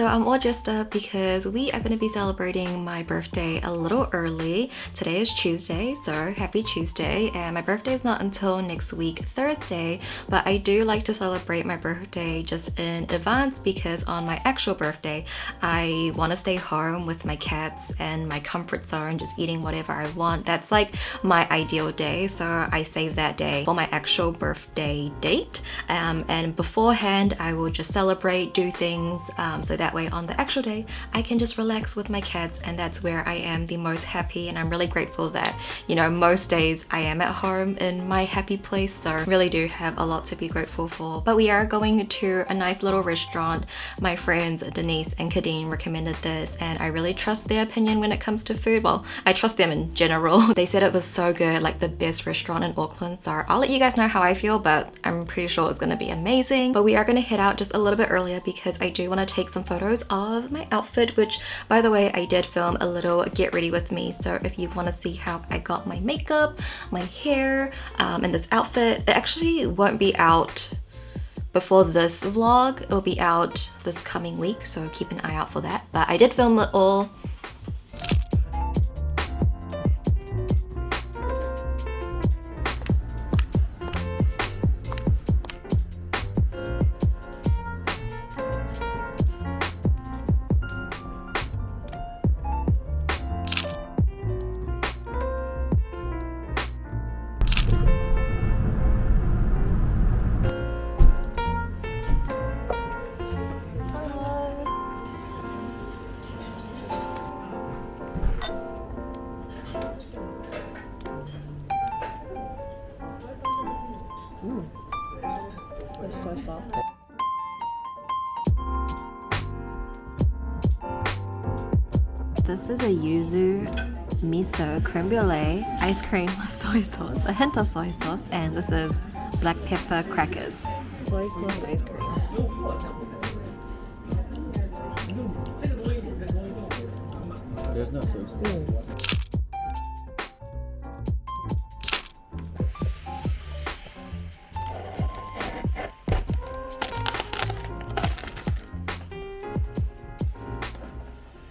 So I'm all dressed up because we are going to be celebrating my birthday a little early. Today is Tuesday, so happy Tuesday, and my birthday is not until next week, Thursday, but I do like to celebrate my birthday just in advance because on my actual birthday, I want to stay home with my cats and my comfort zone, just eating whatever I want. That's like my ideal day, so I save that day for my actual birthday date, and beforehand I will just celebrate, do things, so that way on the actual day I can just relax with my cats, and that's where I am the most happy. And I'm really grateful that, you know, most days I am at home in my happy place, so really do have a lot to be grateful for. But we are going to a nice little restaurant. My friends Denise and Kadeen recommended this, and I really trust their opinion when it comes to food. Well, I trust them in general. They said it was so good, like the best restaurant in Auckland, so I'll let you guys know how I feel, but I'm pretty sure it's gonna be amazing. But we are gonna head out just a little bit earlier because I do want to take some photos of my outfit, which by the way I did film a little get ready with me, so if you want to see how I got my makeup, my hair, and this outfit, it actually won't be out before this vlog. It'll be out this coming week, so keep an eye out for that. But I did film it all. It's so soft. This is a yuzu miso creme brulee ice cream with soy sauce, a hint of soy sauce, and this is black pepper crackers. Soy sauce ice cream. There's no sauce.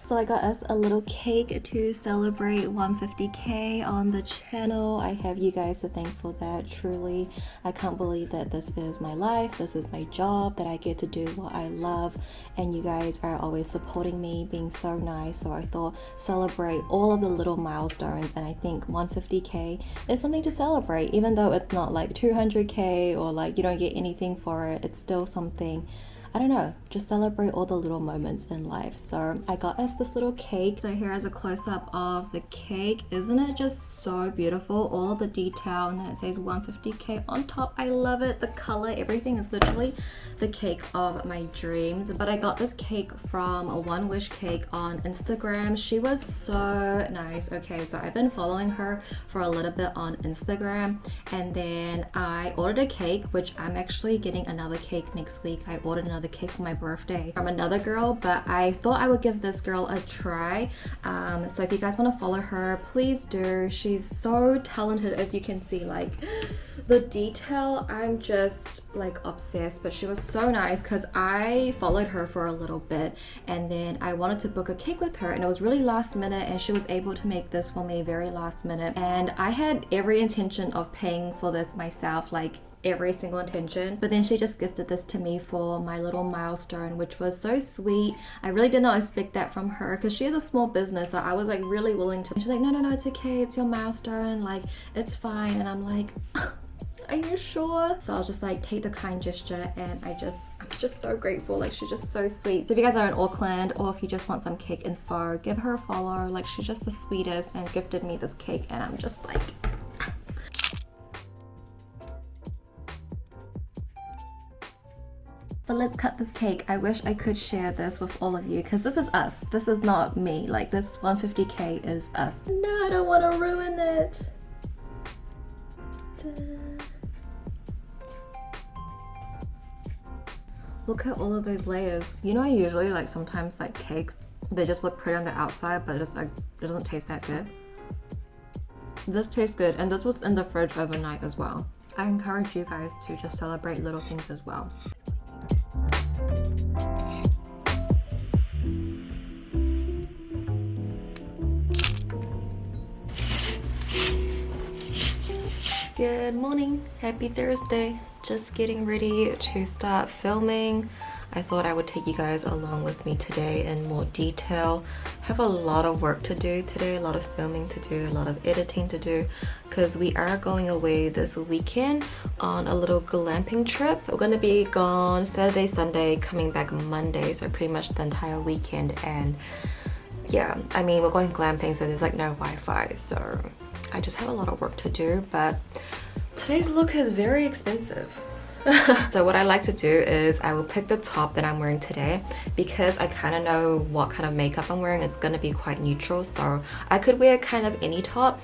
So I got us a little cake to celebrate 150k on the channel. I have you guys to thank for that. Truly, I can't believe that this is my life, this is my job, that I get to do what I love, and you guys are always supporting me, being so nice. So I thought celebrate all of the little milestones, and I think 150k is something to celebrate. Even though it's not like 200k or like you don't get anything for it, it's still something. I don't know, just celebrate all the little moments in life. So I got us this little cake. So here is a close-up of the cake. Isn't it just so beautiful? All of the detail, and then it says 150k on top. I love it. The color, everything is literally the cake of my dreams. But I got this cake from a One Wish Cake on Instagram. She was so nice. Okay, so I've been following her for a little bit on Instagram, and then I ordered a cake, which I'm actually getting another cake next week. I ordered another cake for my birthday from another girl, but I thought I would give this girl a try. So if you guys want to follow her, please do. She's so talented, as you can see, like the detail, I'm just like obsessed. But she was so nice because I followed her for a little bit, and then I wanted to book a cake with her, and it was really last minute, and she was able to make this for me very last minute, and I had every intention of paying for this myself, like every single intention, but then she just gifted this to me for my little milestone, which was so sweet. I really did not expect that from her because she has a small business, so I was like really willing to. She's like, no, it's okay, it's your milestone, like it's fine. And I'm like, are you sure? So I was just like, take the kind gesture, and I'm just so grateful. Like, she's just so sweet. So if you guys are in Auckland, or if you just want some cake inspo, give her a follow. Like, she's just the sweetest, and gifted me this cake, and I'm just like, but let's cut this cake. I wish I could share this with all of you because this is us. This is not me. Like, this 150k is us. No, I don't want to ruin it. Look at all of those layers. You know, I usually like sometimes like cakes, they just look pretty on the outside, but it's like, it doesn't taste that good. This tastes good, and this was in the fridge overnight as well. I encourage you guys to just celebrate little things as well. Good morning, happy Thursday. Just getting ready to start filming. I thought I would take you guys along with me today in more detail. Have a lot of work to do today, a lot of filming to do, a lot of editing to do, because we are going away this weekend on a little glamping trip. We're gonna be gone Saturday, Sunday, coming back Monday, so pretty much the entire weekend. And yeah, I mean, we're going glamping, so there's like no Wi-Fi, so I just have a lot of work to do, but today's look is very expensive. So what I like to do is I will pick the top that I'm wearing today, because I kind of know what kind of makeup I'm wearing. It's going to be quite neutral, so I could wear kind of any top.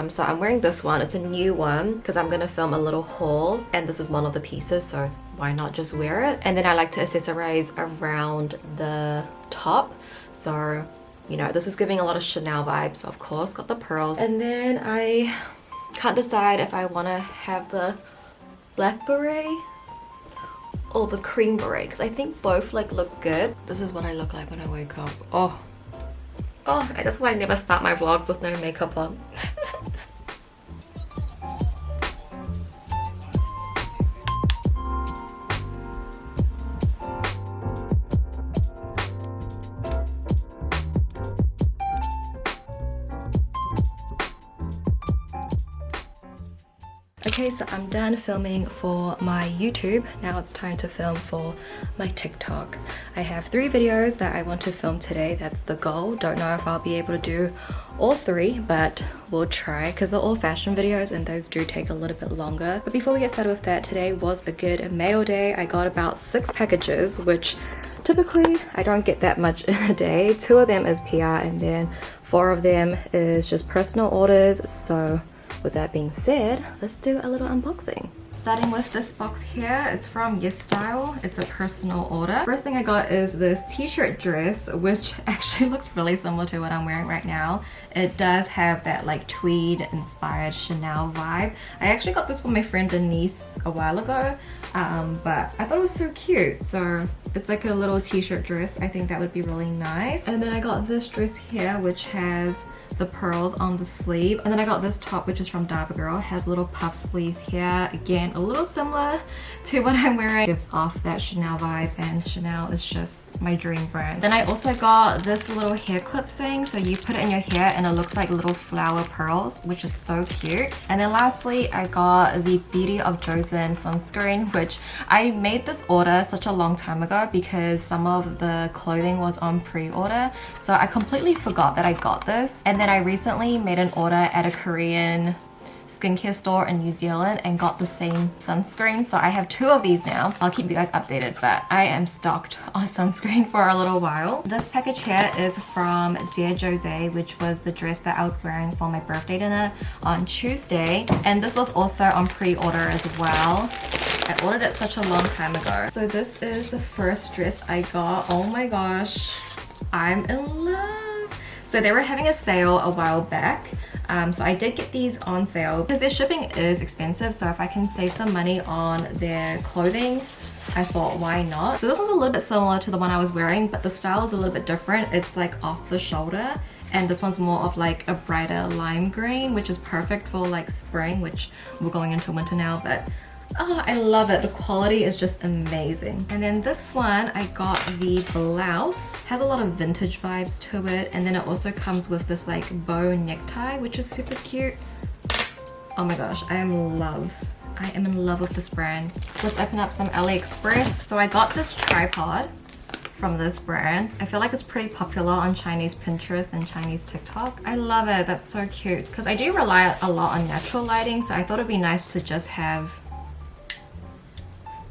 So I'm wearing this one. It's a new one because I'm going to film a little haul, and this is one of the pieces, so why not just wear it? And then I like to accessorize around the top, so you know, this is giving a lot of Chanel vibes, of course. Got the pearls, and then I can't decide if I want to have the black beret or the cream beret, because I think both like look good. This is what I look like when I wake up. Oh, that's why I never start my vlogs with no makeup on. Okay, so I'm done filming for my YouTube. Now it's time to film for my TikTok. I have 3 videos that I want to film today. That's the goal. Don't know if I'll be able to do all 3, but we'll try, because they're all fashion videos and those do take a little bit longer. But before we get started with that, today was a good mail day. I got about 6 packages, which typically I don't get that much in a day. 2 of them is PR, and then 4 of them is just personal orders. So with that being said, let's do a little unboxing. Starting with this box here, it's from YesStyle. It's a personal order. First thing I got is this t-shirt dress, which actually looks really similar to what I'm wearing right now. It does have that like tweed inspired Chanel vibe. I actually got this for my friend Denise a while ago, but I thought it was so cute. So it's like a little t-shirt dress. I think that would be really nice. And then I got this dress here, which has the pearls on the sleeve, and then I got this top, which is from It has little puff sleeves here. Again, a little similar to what I'm wearing. Gives off that Chanel vibe, and Chanel is just my dream brand. Then I also got this little hair clip thing, so you put it in your hair and it looks like little flower pearls, which is so cute. And then lastly, I got the Beauty of Joseon sunscreen, which I made this order such a long time ago because some of the clothing was on pre-order, so I completely forgot that I got this. And then I recently made an order at a Korean skincare store in New Zealand and got the same sunscreen, so I have 2 of these now. I'll keep you guys updated, but I am stocked on sunscreen for a little while. This package here is from Dear Jose, which was the dress that I was wearing for my birthday dinner on Tuesday, and this was also on pre-order as well. I ordered it such a long time ago. So this is the first dress I got. Oh my gosh, I'm in love. So they were having a sale a while back, so I did get these on sale because their shipping is expensive, so if I can save some money on their clothing, I thought why not. So this one's a little bit similar to the one I was wearing, but the style is a little bit different. It's like off the shoulder, and this one's more of like a brighter lime green, which is perfect for like spring, which we're going into winter now, but oh, I love it. The quality is just amazing. And then this one, I got the blouse. Has a lot of vintage vibes to it. And then it also comes with this like bow necktie, which is super cute. Oh my gosh, I am in love. I am in love with this brand. Let's open up some AliExpress. So I got this tripod from this brand. I feel like it's pretty popular on Chinese Pinterest and Chinese TikTok. I love it. That's so cute. Because I do rely a lot on natural lighting, so I thought it'd be nice to just have,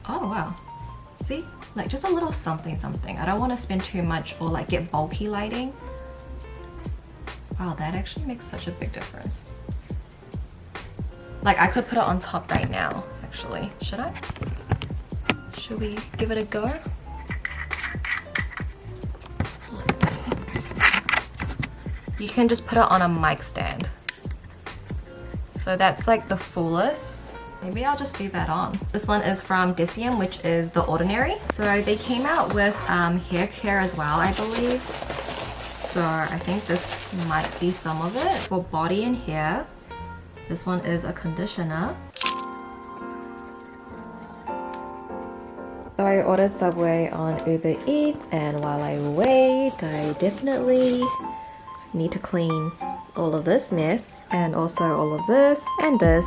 oh wow, see, like just a little something. I don't want to spend too much or like get bulky lighting. Wow, that actually makes such a big difference. Like I could put it on top right now, actually. Should I? Should we give it a go? You can just put it on a mic stand. So that's like the fullest. Maybe I'll just leave that on. This one is from Decium, which is The Ordinary. So they came out with hair care as well, I believe. So I think this might be some of it. For body and hair, This one is a conditioner. So I ordered Subway on Uber Eats, and while I wait, I definitely need to clean all of this mess, and also all of this and this.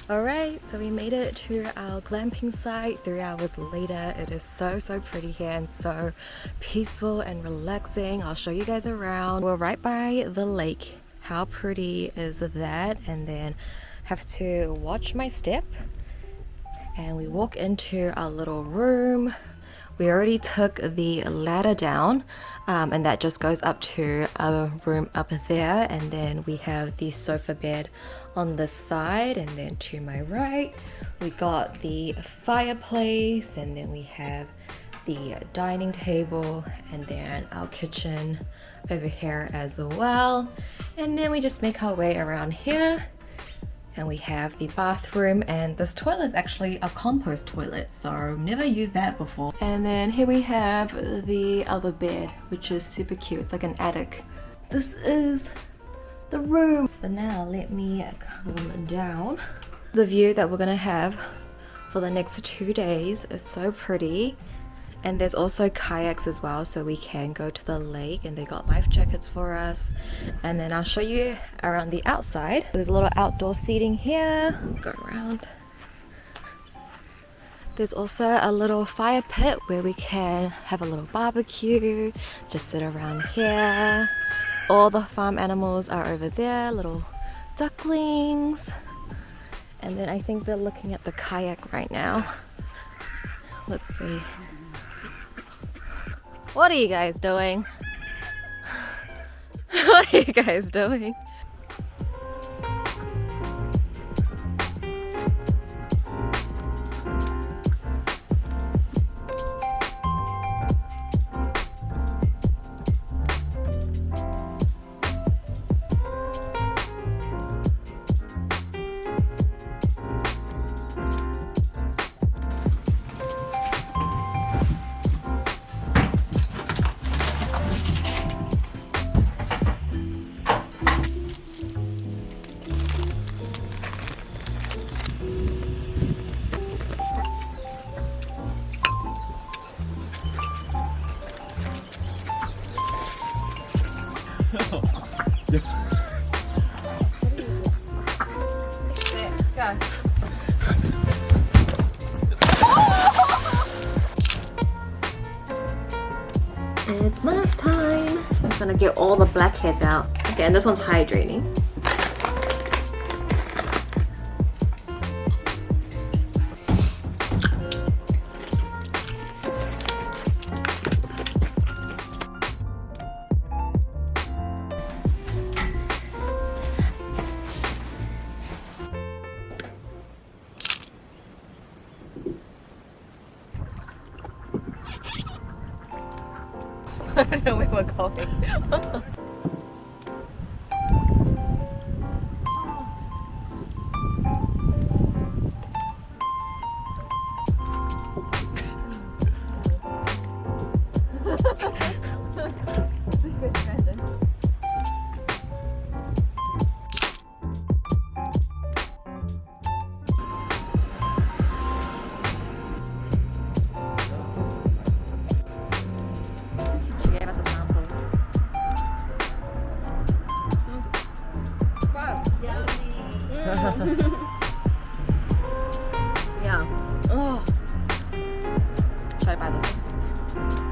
Alright, so we made it to our glamping site 3 hours later. It is so pretty here and so peaceful and relaxing. I'll show you guys around. We're right by the lake. How pretty is that? And then have to watch my step. And we walk into our little room. We already took the ladder down, and that just goes up to a room up there, and then we have the sofa bed on this side, and then to my right we got the fireplace, and then we have the dining table, and then our kitchen over here as well. And then we just make our way around here. And we have the bathroom, and this toilet is actually a compost toilet, so never used that before. And then here we have the other bed, which is super cute. It's like an attic. This is the room. But now let me calm down. The view that we're gonna have for the next 2 days is so pretty. And there's also kayaks as well, so we can go to the lake, and they got life jackets for us. And then I'll show you around the outside. There's a little outdoor seating here. Go around. There's also a little fire pit where we can have a little barbecue, just sit around here. All the farm animals are over there, little ducklings. And then I think they're looking at the kayak right now. Let's see. What are you guys doing? What are you guys doing? Go. It's bath time. I'm gonna get all the blackheads out. Okay, and this one's hydrating. I don't know where we're going. Yeah. Oh. Should I buy this one?